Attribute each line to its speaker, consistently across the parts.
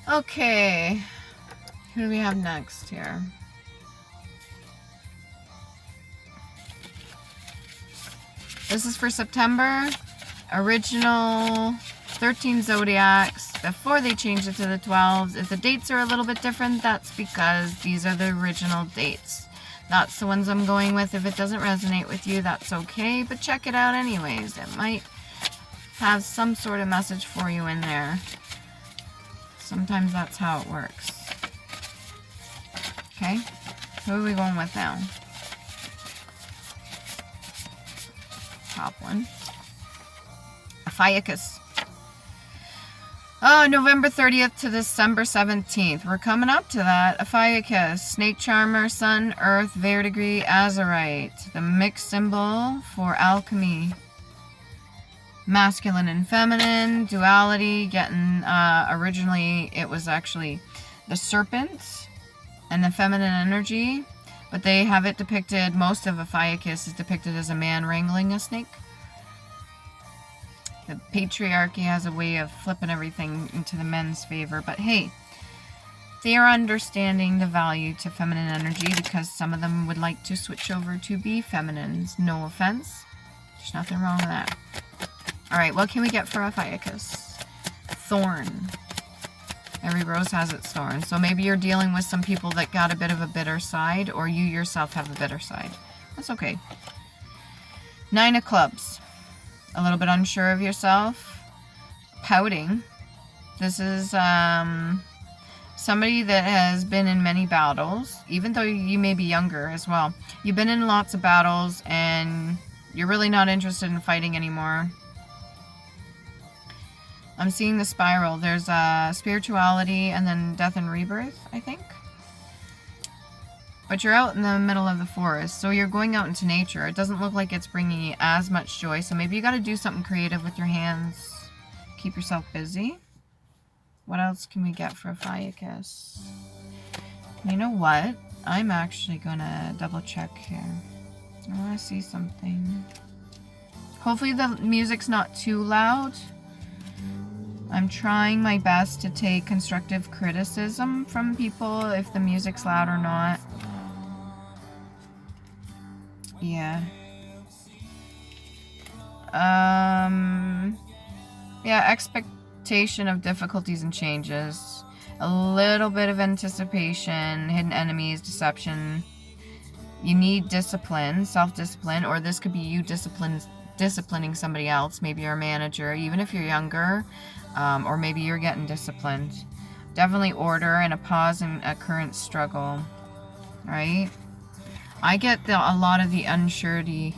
Speaker 1: Okay. Who do we have next here? This is for September. Original 13 zodiacs before they changed it to the 12s. If the dates are a little bit different, that's because these are the original dates. That's the ones I'm going with. If it doesn't resonate with you, that's okay, but check it out anyways. It might have some sort of message for you in there. Sometimes that's how it works. Okay, who are we going with now? Top one. Ophiuchus. Oh, November 30th to December 17th. We're coming up to that. Ophiuchus, Snake Charmer, Sun, Earth, Verdigris, Azurite. The mixed symbol for alchemy. Masculine and feminine, duality, getting, originally it was actually the serpent and the feminine energy, but they have it depicted, most of Ophiuchus is depicted as a man wrangling a snake. The patriarchy has a way of flipping everything into the men's favor, but hey, they are understanding the value to feminine energy because some of them would like to switch over to be feminines. No offense. There's nothing wrong with that. Alright, what can we get for Ophiuchus? Thorn. Every rose has its thorn. So maybe you're dealing with some people that got a bit of a bitter side, or you yourself have a bitter side. That's okay. 9 of clubs. A little bit unsure of yourself. Pouting. This is somebody that has been in many battles, even though you may be younger as well. You've been in lots of battles and you're really not interested in fighting anymore. I'm seeing the spiral. There's spirituality and then death and rebirth, I think. But you're out in the middle of the forest, so you're going out into nature. It doesn't look like it's bringing you as much joy, so maybe you got to do something creative with your hands. Keep yourself busy. What else can we get for Ophiuchus? You know what? I'm actually going to double check here. I want to see something. Hopefully the music's not too loud. I'm trying my best to take constructive criticism from people if the music's loud or not. Yeah. Yeah, expectation of difficulties and changes. A little bit of anticipation, hidden enemies, deception. You need discipline, self-discipline, or this could be you disciplining somebody else. Maybe you're a manager, even if you're younger, or maybe you're getting disciplined. Definitely order and a pause in a current struggle, right? I get a lot of the unsurety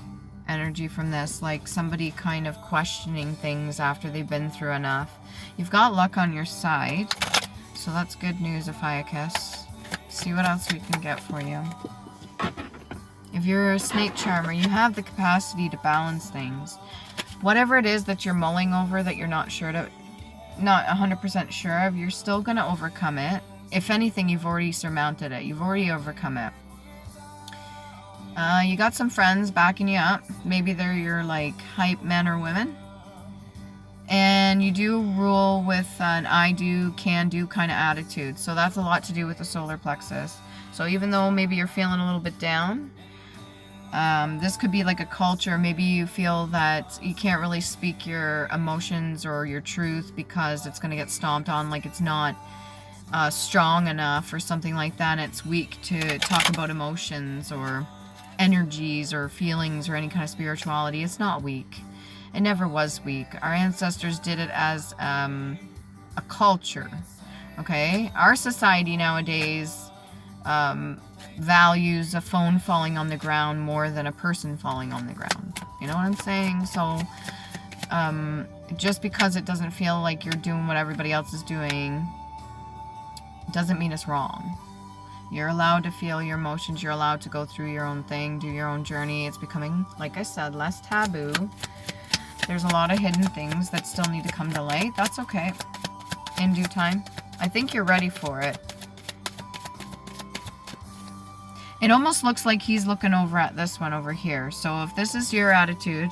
Speaker 1: energy from this, like somebody kind of questioning things after they've been through enough. You've got luck on your side, so that's good news, Ophiuchus. See what else we can get for you. If you're a snake charmer, you have the capacity to balance things. Whatever it is that you're mulling over that you're not 100% sure of, you're still going to overcome it. If anything, you've already surmounted it. You've already overcome it. You got some friends backing you up. Maybe they're your like hype men or women. And you do rule with an I do, can do kind of attitude. So that's a lot to do with the solar plexus. So even though maybe you're feeling a little bit down, this could be like a culture. Maybe you feel that you can't really speak your emotions or your truth because it's going to get stomped on, like it's not strong enough or something like that. It's weak to talk about emotions or energies or feelings or any kind of spirituality. It's not weak. It never was weak. Our ancestors did it as a culture. Okay? Our society nowadays values a phone falling on the ground more than a person falling on the ground. You know what I'm saying? So just because it doesn't feel like you're doing what everybody else is doing doesn't mean it's wrong. You're allowed to feel your emotions. You're allowed to go through your own thing, do your own journey. It's becoming, like I said, less taboo. There's a lot of hidden things that still need to come to light. That's okay. In due time. I think you're ready for it. It almost looks like he's looking over at this one over here. So if this is your attitude,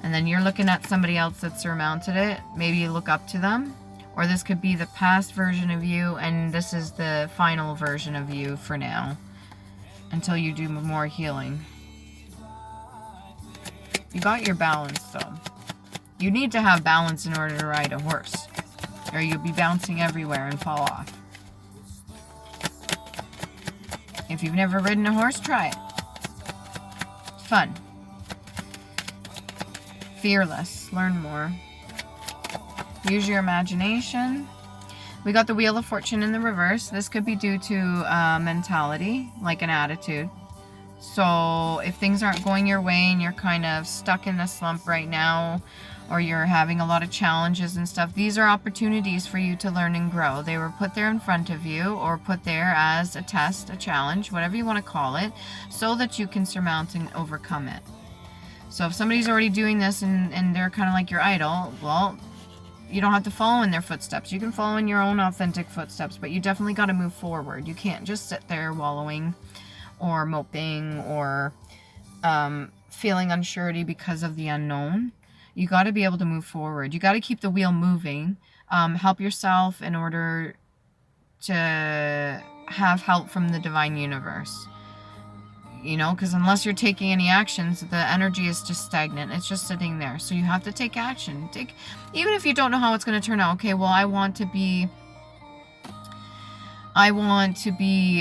Speaker 1: and then you're looking at somebody else that surmounted it, maybe you look up to them, Or this could be the past version of you, and this is the final version of you for now, until you do more healing. You got your balance, though. You need to have balance in order to ride a horse, or you'll be bouncing everywhere and fall off. If you've never ridden a horse, try it. It's fun. Fearless. Learn more. Use your imagination. We got the Wheel of Fortune in the reverse. This could be due to mentality, like an attitude. So if things aren't going your way and you're kind of stuck in the slump right now, or you're having a lot of challenges and stuff, these are opportunities for you to learn and grow. They were put there in front of you, or put there as a test, a challenge, whatever you want to call it, so that you can surmount and overcome it. So if somebody's already doing this and they're kind of like your idol, well, you don't have to follow in their footsteps. You can follow in your own authentic footsteps, but you definitely got to move forward. You can't just sit there wallowing or moping or feeling unsurety because of the unknown. You got to be able to move forward. You got to keep the wheel moving. Help yourself in order to have help from the divine universe. You know, because unless you're taking any actions, the energy is just stagnant. It's just sitting there. So you have to take action. Even if you don't know how it's going to turn out. Okay, well, I want to be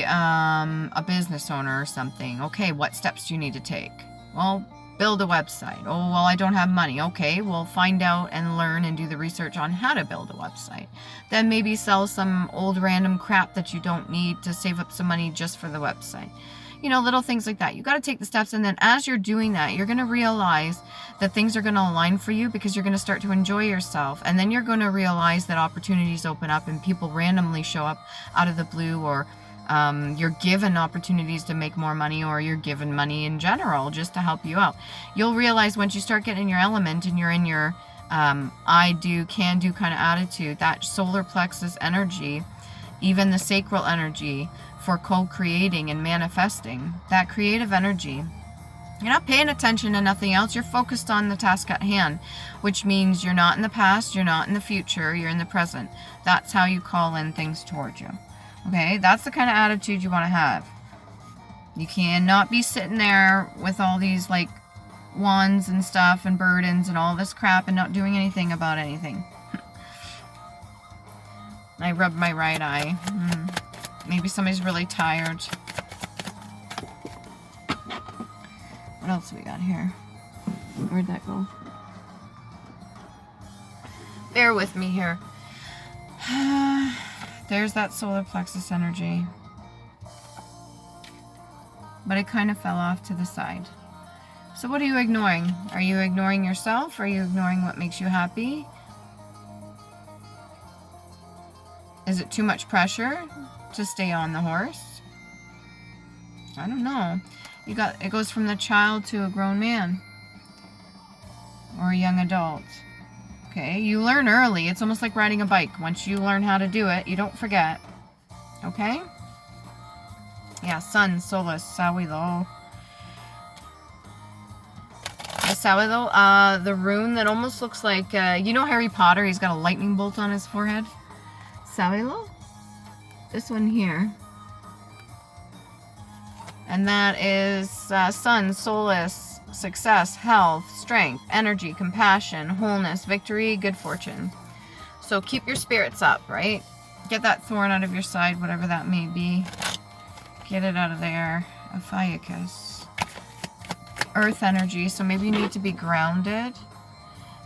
Speaker 1: a business owner or something. Okay, what steps do you need to take? Well, build a website. Oh, well, I don't have money. Okay, well, find out and learn and do the research on how to build a website. Then maybe sell some old random crap that you don't need to save up some money just for the website. You know, little things like that. You got to take the steps, and then as you're doing that, you're going to realize that things are going to align for you, because you're going to start to enjoy yourself. And then you're going to realize that opportunities open up and people randomly show up out of the blue, or you're given opportunities to make more money, or you're given money in general just to help you out. You'll realize once you start getting in your element and you're in your I do, can do kind of attitude, that solar plexus energy, even the sacral energy, for co-creating and manifesting, that creative energy. You're not paying attention to nothing else. You're focused on the task at hand, which means you're not in the past, you're not in the future, you're in the present. That's how you call in things towards you. Okay, that's the kind of attitude you want to have. You cannot be sitting there with all these like wands and stuff and burdens and all this crap and not doing anything about anything. I rubbed my right eye. Maybe somebody's really tired. What else do we got here? Where'd that go? Bear with me here. There's that solar plexus energy. But it kind of fell off to the side. So what are you ignoring? Are you ignoring yourself? Are you ignoring what makes you happy? Is it too much pressure to stay on the horse? I don't know. It goes from the child to a grown man or a young adult. Okay, you learn early. It's almost like riding a bike. Once you learn how to do it, you don't forget. Okay? Yeah, Sun, Solus, Sawilo. Sawilo, the rune that almost looks like, you know Harry Potter? He's got a lightning bolt on his forehead. Sawilo? This one here. And that is Sun, Solus, success, health, strength, energy, compassion, wholeness, victory, good fortune. So keep your spirits up, right? Get that thorn out of your side, whatever that may be. Get it out of there. Ophiuchus. Earth energy, so maybe you need to be grounded.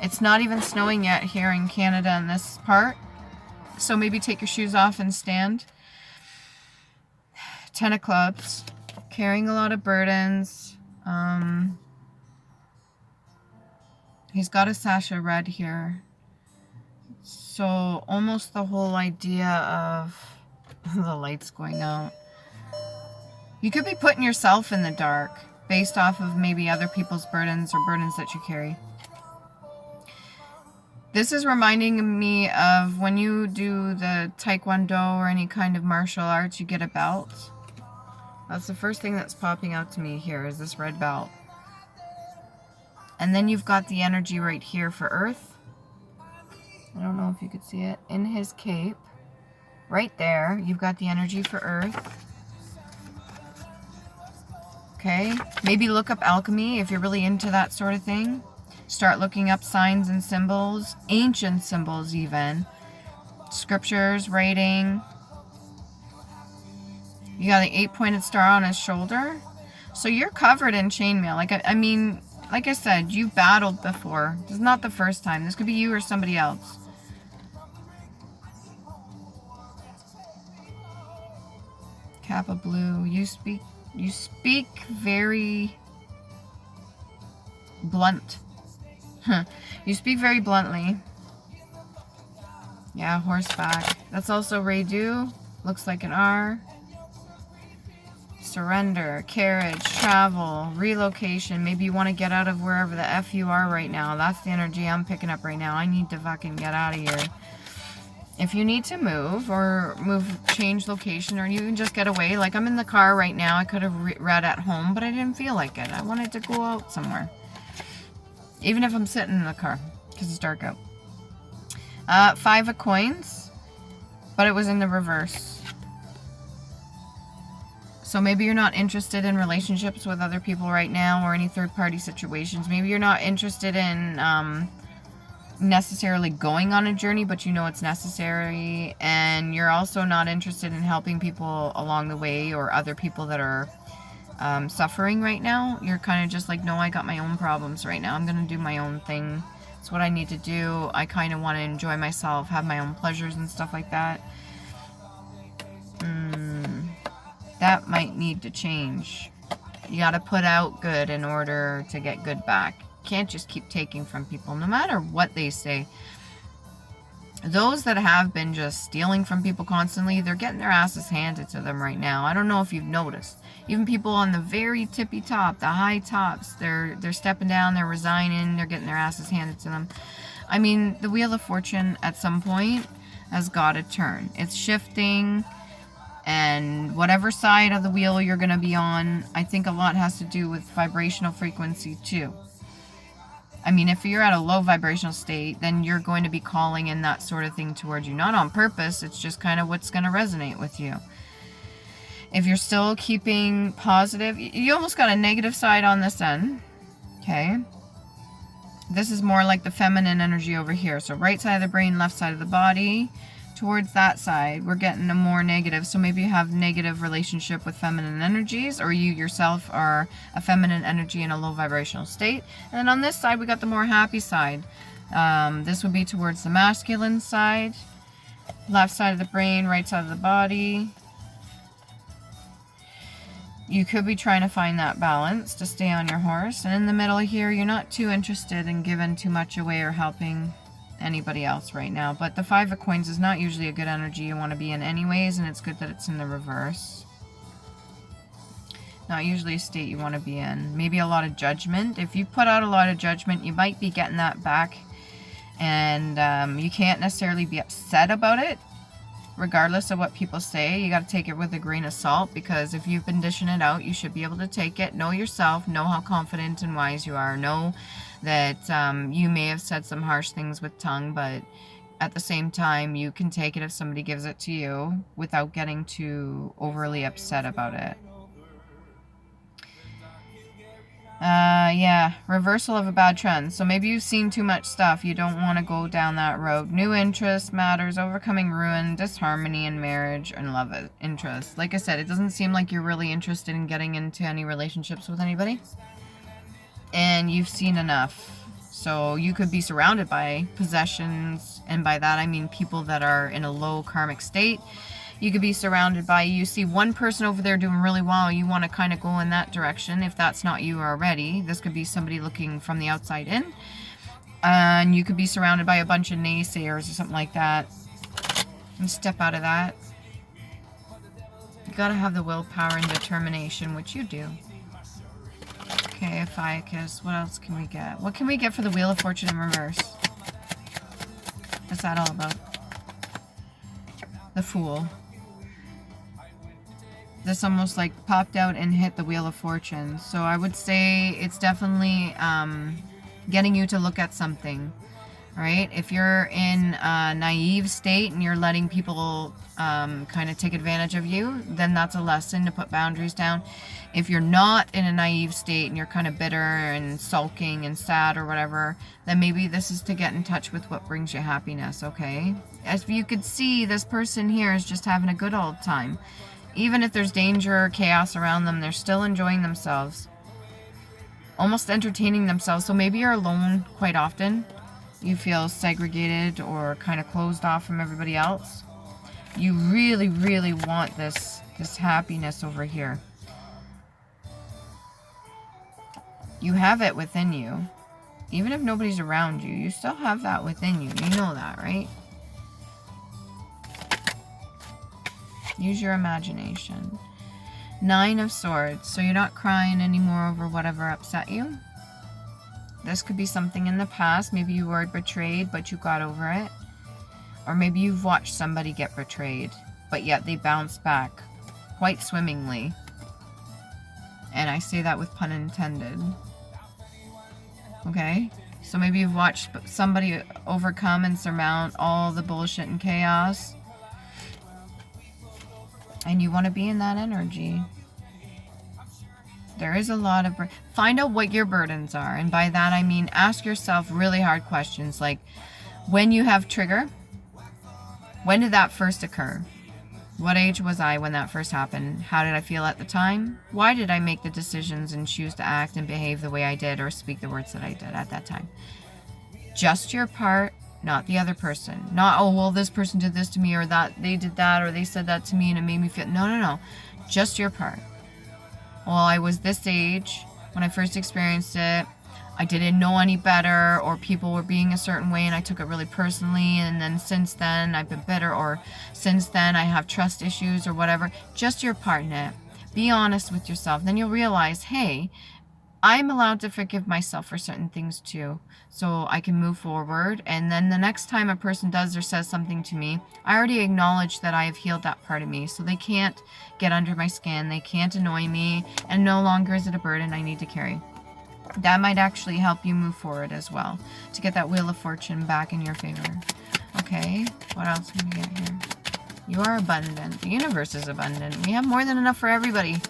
Speaker 1: It's not even snowing yet here in Canada in this part. So maybe take your shoes off and stand. 10 of clubs. Carrying a lot of burdens. He's got a sash of red here. So almost the whole idea of the lights going out. You could be putting yourself in the dark based off of maybe other people's burdens or burdens that you carry. This is reminding me of when you do the Taekwondo or any kind of martial arts, you get a belt. That's the first thing that's popping out to me here, is this red belt. And then you've got the energy right here for Earth. I don't know if you could see it. In his cape, right there, you've got the energy for Earth. Okay, maybe look up alchemy if you're really into that sort of thing. Start looking up signs and symbols, ancient symbols even. Scriptures, writing. You got an 8-pointed star on his shoulder. So you're covered in chainmail. Like, I mean, like I said, you've battled before. This is not the first time. This could be you or somebody else. Kappa blue. You speak very blunt. You speak very bluntly. Yeah, horseback. That's also Redu. Looks like an R. Surrender, carriage, travel, relocation. Maybe you want to get out of wherever the F you are right now. That's the energy I'm picking up right now. I need to fucking get out of here. If you need to move or change location, or you can just get away. Like, I'm in the car right now. I could have read at home, but I didn't feel like it. I wanted to go out somewhere. Even if I'm sitting in the car, because it's dark out. 5 of coins, but it was in the reverse. So maybe you're not interested in relationships with other people right now, or any third-party situations. Maybe you're not interested in necessarily going on a journey, but you know it's necessary. And you're also not interested in helping people along the way, or other people that are suffering right now. You're kind of just like, no, I got my own problems right now. I'm going to do my own thing. It's what I need to do. I kind of want to enjoy myself, have my own pleasures and stuff like that. That might need to change. You got to put out good in order to get good back. You can't just keep taking from people, no matter what they say. Those that have been just stealing from people constantly, they're getting their asses handed to them right now. I don't know if you've noticed. Even people on the very tippy top, the high tops, they're stepping down, they're resigning, they're getting their asses handed to them. I mean, the Wheel of Fortune at some point has got to turn. It's shifting. And whatever side of the wheel you're going to be on, I think a lot has to do with vibrational frequency too. I mean, if you're at a low vibrational state, then you're going to be calling in that sort of thing towards you. Not on purpose, it's just kind of what's going to resonate with you. If you're still keeping positive, you almost got a negative side on this end. Okay. This is more like the feminine energy over here. So right side of the brain, left side of the body. Towards that side, we're getting a more negative. So maybe you have negative relationship with feminine energies, or you yourself are a feminine energy in a low vibrational state. And then on this side, we got the more happy side. This would be towards the masculine side. Left side of the brain, right side of the body. You could be trying to find that balance to stay on your horse. And in the middle here, you're not too interested in giving too much away or helping anybody else right now. But the 5 of coins is not usually a good energy you want to be in anyways, and it's good that it's in the reverse. Not usually a state you want to be in. Maybe a lot of judgment. If you put out a lot of judgment, you might be getting that back. And you can't necessarily be upset about it, regardless of what people say. You got to take it with a grain of salt, because if you've been dishing it out, you should be able to take it. Know yourself. Know how confident and wise you are. Know that you may have said some harsh things with tongue, but at the same time, you can take it if somebody gives it to you without getting too overly upset about it. Yeah, reversal of a bad trend. So maybe you've seen too much stuff. You don't want to go down that road. New interest matters, overcoming ruin, disharmony in marriage, and love interest. Like I said, it doesn't seem like you're really interested in getting into any relationships with anybody. And you've seen enough. So you could be surrounded by possessions, and by that I mean people that are in a low karmic state. You could be surrounded by, you see one person over there doing really well, you want to kind of go in that direction if that's not you already. This could be somebody looking from the outside in. And you could be surrounded by a bunch of naysayers or something like that. And step out of that. You got to have the willpower and determination, which you do. Okay, Ophiuchus. What else can we get? What can we get for the Wheel of Fortune in reverse? What's that all about? The Fool. This almost like popped out and hit the Wheel of Fortune. So I would say it's definitely getting you to look at something. right? If you're in a naive state and you're letting people kind of take advantage of you, then that's a lesson to put boundaries down. If you're not in a naive state and you're kind of bitter and sulking and sad or whatever, then maybe this is to get in touch with what brings you happiness, okay? As you could see, this person here is just having a good old time. Even if there's danger or chaos around them, they're still enjoying themselves. Almost entertaining themselves. So maybe you're alone quite often. You feel segregated or kind of closed off from everybody else. You really, really want this happiness over here. You have it within you. Even if nobody's around you, you still have that within you. You know that, right? Use your imagination. 9 of Swords. So you're not crying anymore over whatever upset you. This could be something in the past. Maybe you were betrayed, but you got over it. Or maybe you've watched somebody get betrayed, but yet they bounced back quite swimmingly. And I say that with pun intended. Okay? So maybe you've watched somebody overcome and surmount all the bullshit and chaos. And you want to be in that energy. There is a lot of... Find out what your burdens are. And by that I mean ask yourself really hard questions. Like, when you have trigger, when did that first occur? What age was I when that first happened? How did I feel at the time? Why did I make the decisions and choose to act and behave the way I did or speak the words that I did at that time? Just your part, not the other person. Not, oh, well, this person did this to me, or that they did that, or they said that to me and it made me feel... No. Just your part. Well, I was this age when I first experienced it. I didn't know any better, or people were being a certain way and I took it really personally, and then since then I've been bitter, or since then I have trust issues or whatever. Just your part in it. Be honest with yourself. Then you'll realize, hey, I'm allowed to forgive myself for certain things too, so I can move forward. And then the next time a person does or says something to me, I already acknowledge that I have healed that part of me, so they can't get under my skin, they can't annoy me, and no longer is it a burden I need to carry. That might actually help you move forward as well, to get that Wheel of Fortune back in your favor. Okay, what else can we get here? You are abundant. The universe is abundant. We have more than enough for everybody.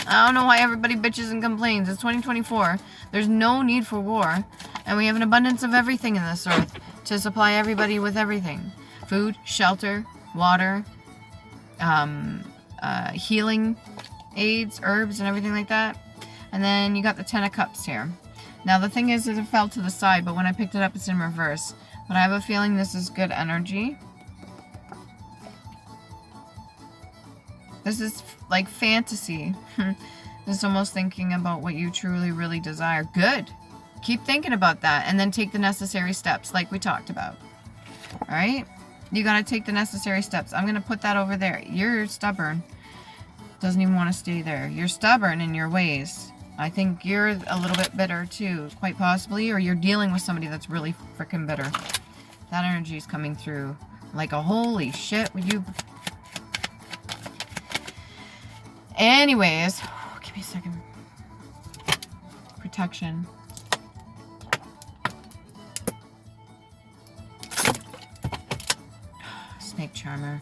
Speaker 1: I don't know why everybody bitches and complains. It's 2024. There's no need for war. And we have an abundance of everything in this earth to supply everybody with everything. Food, shelter, water, healing aids, herbs, and everything like that. And then you got the 10 of Cups here. Now the thing is it fell to the side, but when I picked it up it's in reverse. But I have a feeling this is good energy. This is like fantasy. This is almost thinking about what you truly, really desire. Good. Keep thinking about that and then take the necessary steps like we talked about. Alright? You gotta take the necessary steps. I'm gonna put that over there. You're stubborn. Doesn't even want to stay there. You're stubborn in your ways. I think you're a little bit bitter too, quite possibly, or you're dealing with somebody that's really freaking bitter. That energy is coming through like a holy shit. Would you... Anyways, give me a second. Protection. Snake Charmer.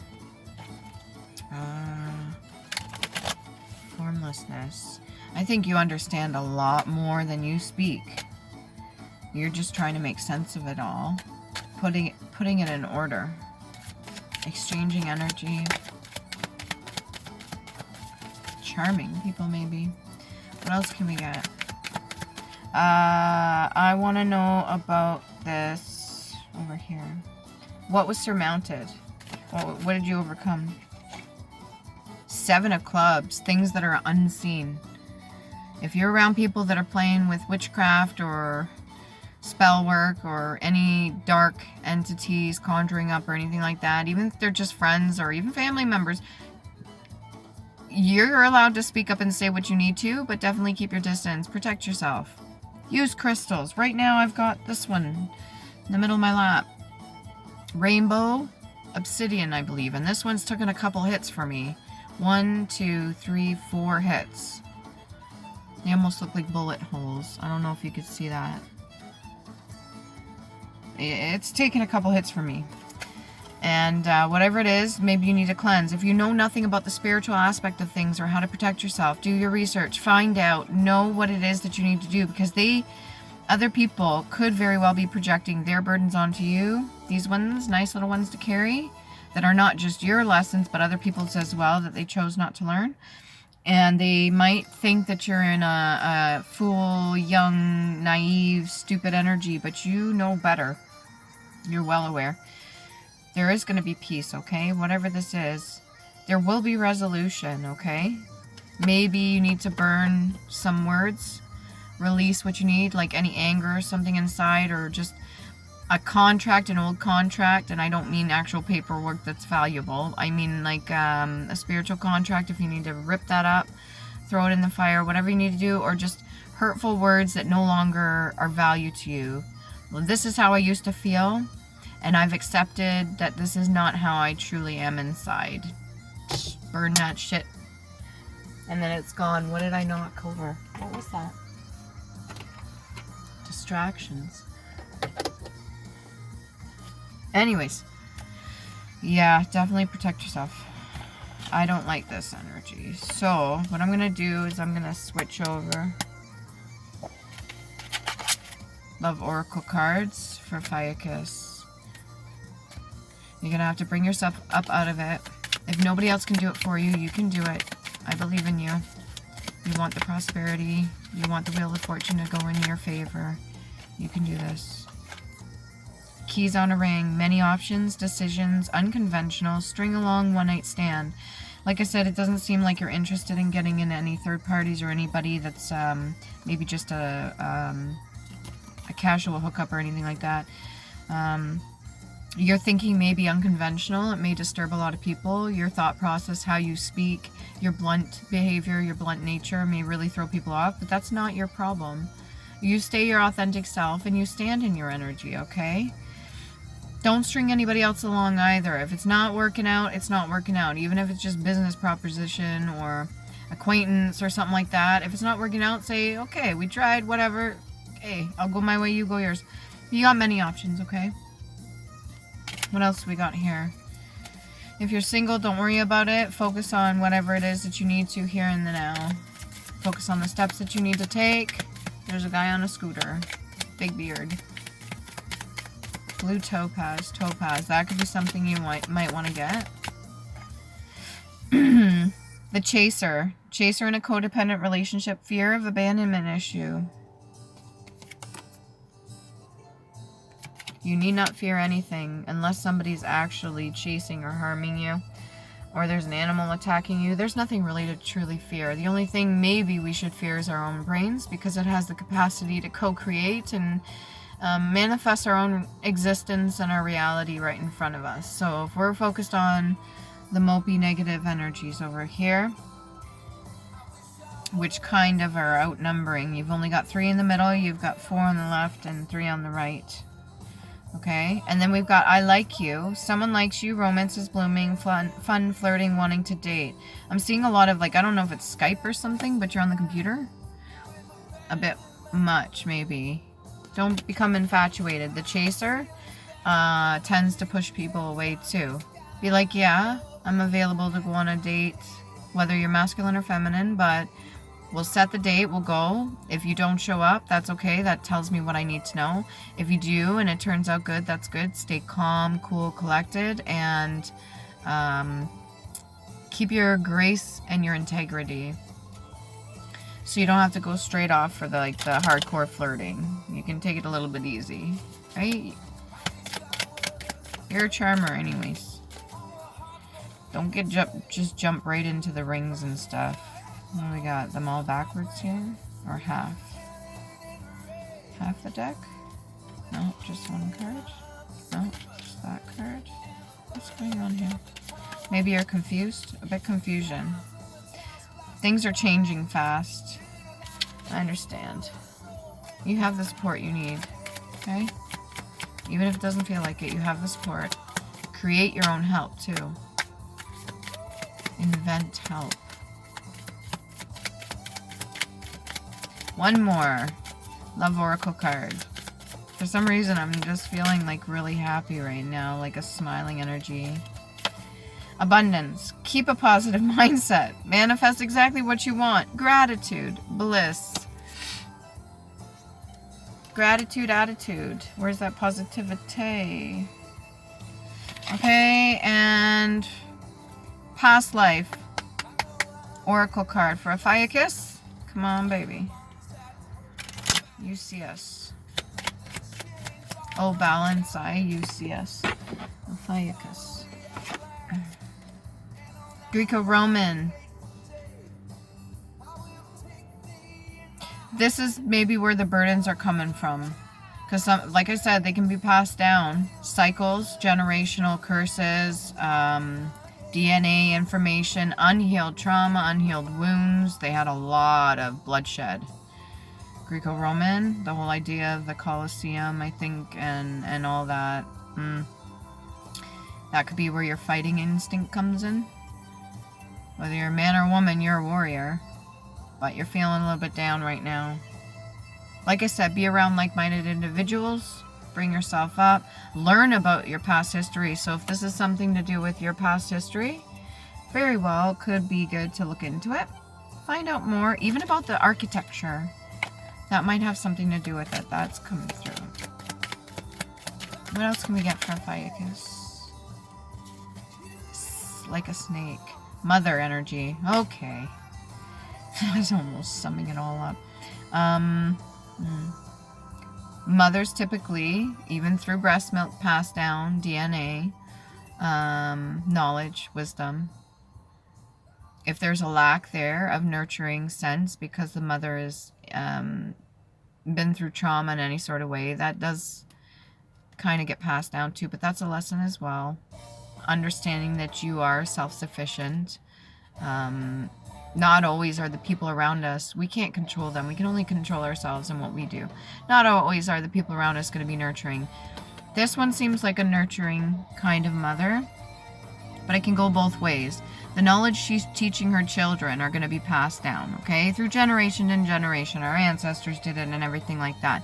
Speaker 1: Formlessness. I think you understand a lot more than you speak. You're just trying to make sense of it all. Putting it in order. Exchanging energy. Charming people, maybe. What else can we get? I want to know about this over here. What was surmounted? What did you overcome? 7 of Clubs. Things that are unseen. If you're around people that are playing with witchcraft or spell work or any dark entities conjuring up or anything like that, even if they're just friends or even family members, you're allowed to speak up and say what you need to, but definitely keep your distance. Protect yourself. Use crystals. Right now I've got this one in the middle of my lap. Rainbow Obsidian, I believe. And this one's taken a couple hits for me. 1, 2, 3, 4 hits. They almost look like bullet holes. I don't know if you could see that. It's taken a couple hits for me. And whatever it is, maybe you need to cleanse. If you know nothing about the spiritual aspect of things or how to protect yourself, do your research, find out, know what it is that you need to do, because other people could very well be projecting their burdens onto you. These ones, nice little ones to carry, that are not just your lessons, but other people's as well, that they chose not to learn. And they might think that you're in a fool, young, naive, stupid energy, but you know better. You're well aware. There is going to be peace, okay? Whatever this is, there will be resolution, okay? Maybe you need to burn some words, release what you need, like any anger or something inside, or just a contract, an old contract, and I don't mean actual paperwork that's valuable. I mean like a spiritual contract, if you need to rip that up, throw it in the fire, whatever you need to do, or just hurtful words that no longer are value to you. Well, this is how I used to feel. And I've accepted that this is not how I truly am inside. Burn that shit. And then it's gone. What did I knock over? What was that? Distractions. Anyways. Yeah, definitely protect yourself. I don't like this energy. So, what I'm going to do is I'm going to switch over. Love Oracle cards for Ophiuchus. You're going to have to bring yourself up out of it. If nobody else can do it for you, you can do it. I believe in you. You want the prosperity. You want the wheel of fortune to go in your favor. You can do this. Keys on a ring. Many options, decisions, unconventional, string along, one night stand. Like I said, it doesn't seem like you're interested in getting into any third parties or anybody that's maybe just a casual hookup or anything like that. Your thinking may be unconventional. It may disturb a lot of people. Your thought process, how you speak, your blunt behavior, your blunt nature may really throw people off, but that's not your problem. You stay your authentic self and you stand in your energy, okay? Don't string anybody else along either. If it's not working out, it's not working out. Even if it's just business proposition or acquaintance or something like that. If it's not working out, say, okay, we tried, whatever. Okay, I'll go my way, you go yours. You got many options, okay? What else we got here? If you're single, don't worry about it. Focus on whatever it is that you need to here and the now. Focus on the steps that you need to take. There's a guy on a scooter. Big beard. Blue topaz. Topaz. That could be something you might want to get. The chaser. Chaser in a codependent relationship. Fear of abandonment issue. You need not fear anything unless somebody's actually chasing or harming you, or there's an animal attacking you. There's nothing really to truly fear. The only thing maybe we should fear is our own brains, because it has the capacity to co-create and manifest our own existence and our reality right in front of us. So if we're focused on the mopey negative energies over here, which kind of are outnumbering, you've only got 3 in the middle, you've got 4 on the left and 3 on the right. Okay, and then we've got I like you. Someone likes you. Romance is blooming. Fun, flirting, wanting to date. I'm seeing a lot of, like, I don't know if it's Skype or something, but you're on the computer. A bit much, maybe. Don't become infatuated. The chaser tends to push people away, too. Be like, yeah, I'm available to go on a date, whether you're masculine or feminine, but we'll set the date, we'll go. If you don't show up, that's okay. That tells me what I need to know. If you do and it turns out good, that's good. Stay calm, cool, collected, and keep your grace and your integrity. So you don't have to go straight off for the hardcore flirting. You can take it a little bit easy, right? You're a charmer anyways. Don't just jump right into the rings and stuff. What do we got? Them all backwards here? Or half? Half the deck? No, just one card? No, just that card? What's going on here? Maybe you're confused? A bit confusion. Things are changing fast. I understand. You have the support you need. Okay? Even if it doesn't feel like it, you have the support. Create your own help, too. Invent help. One more. Love Oracle card. For some reason, I'm just feeling like really happy right now, like a smiling energy. Abundance. Keep a positive mindset. Manifest exactly what you want. Gratitude. Bliss. Gratitude, attitude. Where's that positivity? Okay, and past life. Oracle card for Ophiuchus. Come on, baby. You see us. Oh, balance. You see us. Ophiuchus. Greco-Roman. This is maybe where the burdens are coming from. Because, like I said, they can be passed down. Cycles, generational curses, DNA information, unhealed trauma, unhealed wounds. They had a lot of bloodshed. Greco-Roman, the whole idea of the Colosseum, I think, and all that. That could be where your fighting instinct comes in. Whether you're a man or a woman, you're a warrior. But you're feeling a little bit down right now. Like I said, be around like-minded individuals. Bring yourself up. Learn about your past history. So if this is something to do with your past history, very well could be good to look into it. Find out more, even about the architecture. That might have something to do with it. That's coming through. What else can we get for Ophiuchus? Like a snake. Mother energy. Okay. I was almost summing it all up. Mothers typically, even through breast milk, pass down DNA, knowledge, wisdom. If there's a lack there of nurturing sense because the mother has been through trauma in any sort of way, that does kind of get passed down too, but that's a lesson as well. Understanding that you are self-sufficient. Not always are the people around us, we can't control them. We can only control ourselves and what we do. Not always are the people around us going to be nurturing. This one seems like a nurturing kind of mother, but it can go both ways. The knowledge she's teaching her children are going to be passed down, okay? Through generation and generation. Our ancestors did it and everything like that.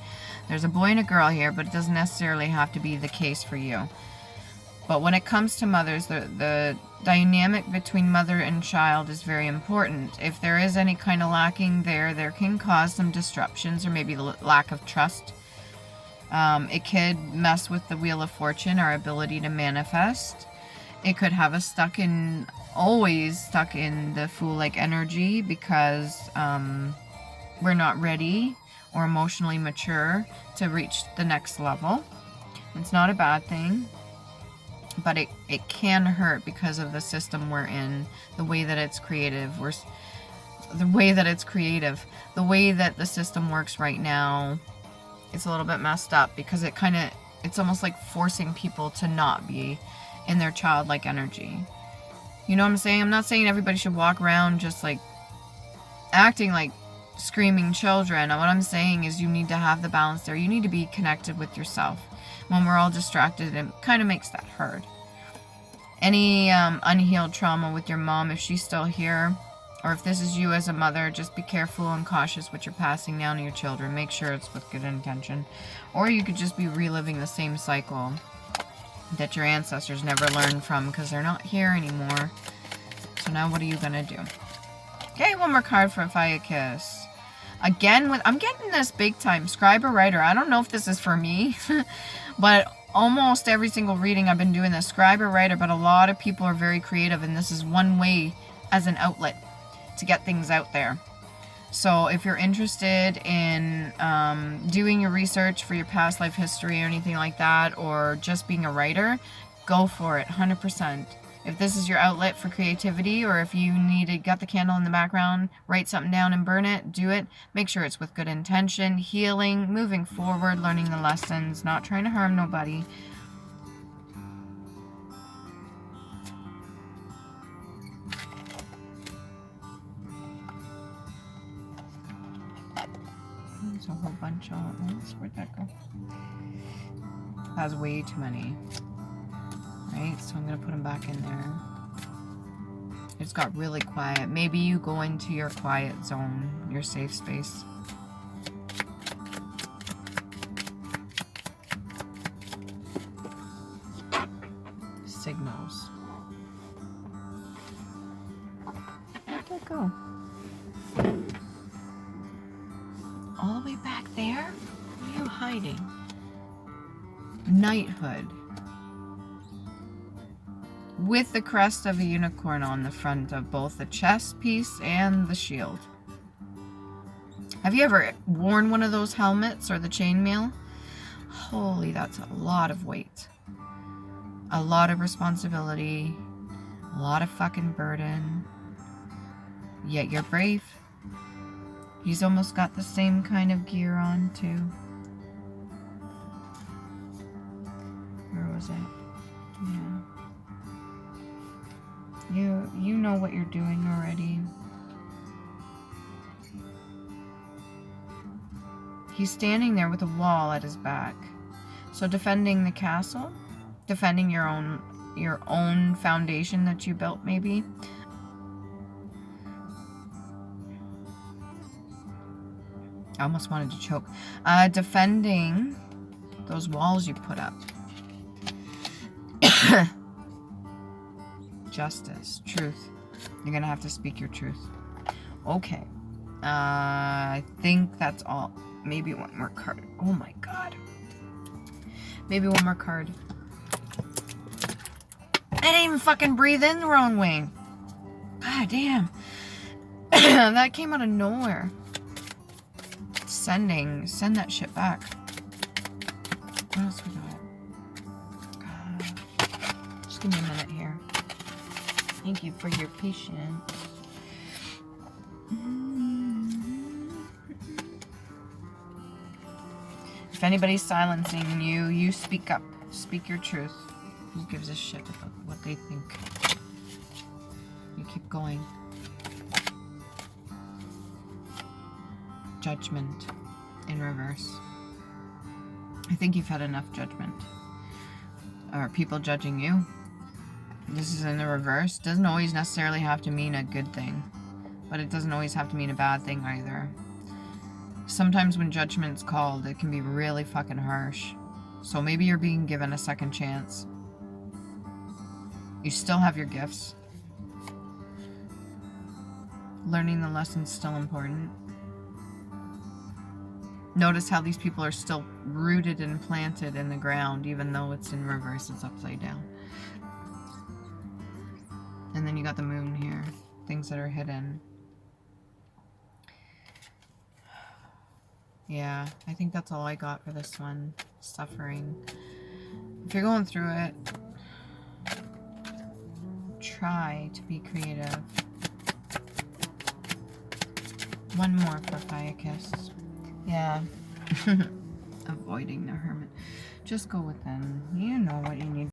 Speaker 1: There's a boy and a girl here, but it doesn't necessarily have to be the case for you. But when it comes to mothers, the dynamic between mother and child is very important. If there is any kind of lacking there can cause some disruptions or maybe lack of trust. It could mess with the Wheel of Fortune, our ability to manifest. It could have us always stuck in the Fool-like energy because we're not ready or emotionally mature to reach the next level. It's not a bad thing. But it can hurt because of the system we're in, the way that it's creative. The way that the system works right now, it's a little bit messed up because it's almost like forcing people to not be in their childlike energy. You know what I'm saying? I'm not saying everybody should walk around just like acting like screaming children. What I'm saying is you need to have the balance there. You need to be connected with yourself. When we're all distracted, it kind of makes that hard. Any unhealed trauma with your mom, if she's still here, or if this is you as a mother, just be careful and cautious what you're passing down to your children. Make sure it's with good intention. Or you could just be reliving the same cycle that your ancestors never learned from because they're not here anymore. So now what are you going to do? Okay, one more card for Ophiuchus. Again, I'm getting this big time. Scribe or writer. I don't know if this is for me, but almost every single reading I've been doing this. Scribe or writer, but a lot of people are very creative, and this is one way as an outlet to get things out there. So if you're interested in doing your research for your past life history or anything like that, or just being a writer, go for it, 100%. If this is your outlet for creativity, or if you got the candle in the background, write something down and burn it, do it. Make sure it's with good intention, healing, moving forward, learning the lessons, not trying to harm nobody. There's a whole bunch all at once. Where'd that go? That's way too many. Right, so I'm going to put them back in there. It just got really quiet. Maybe you go into your quiet zone, your safe space. go? All the way back there? Where are you hiding? Knighthood. With the crest of a unicorn on the front of both the chest piece and the shield. Have you ever worn one of those helmets or the chainmail? Holy, that's a lot of weight. A lot of responsibility. A lot of fucking burden. Yet you're brave. He's almost got the same kind of gear on, too. Where was it? Yeah. You know what you're doing already. He's standing there with a wall at his back. So defending the castle, defending your own foundation that you built, maybe. I almost wanted to choke. Defending those walls you put up. Justice, truth. You're gonna have to speak your truth. Okay. I think that's all. Maybe one more card. Oh my god. Maybe one more card. I didn't even fucking breathe in the wrong way. God damn. That came out of nowhere. Send that shit back. What else we got? Just give me a minute here. Thank you for your patience. If anybody's silencing you, you speak up. Speak your truth. Who gives a shit about what they think? You keep going. Judgment in reverse. I think you've had enough judgment. Or people judging you. This is in the reverse. Doesn't always necessarily have to mean a good thing. But it doesn't always have to mean a bad thing either. Sometimes when judgment's called, it can be really fucking harsh. So maybe you're being given a second chance. You still have your gifts. Learning the lesson's still important. Notice how these people are still rooted and planted in the ground, even though it's in reverse, it's upside down. And then you got the moon here. Things that are hidden. Yeah, I think that's all I got for this one. Suffering. If you're going through it, try to be creative. One more for Ophiuchus. Yeah. Avoiding the hermit. Just go within. You know what you need.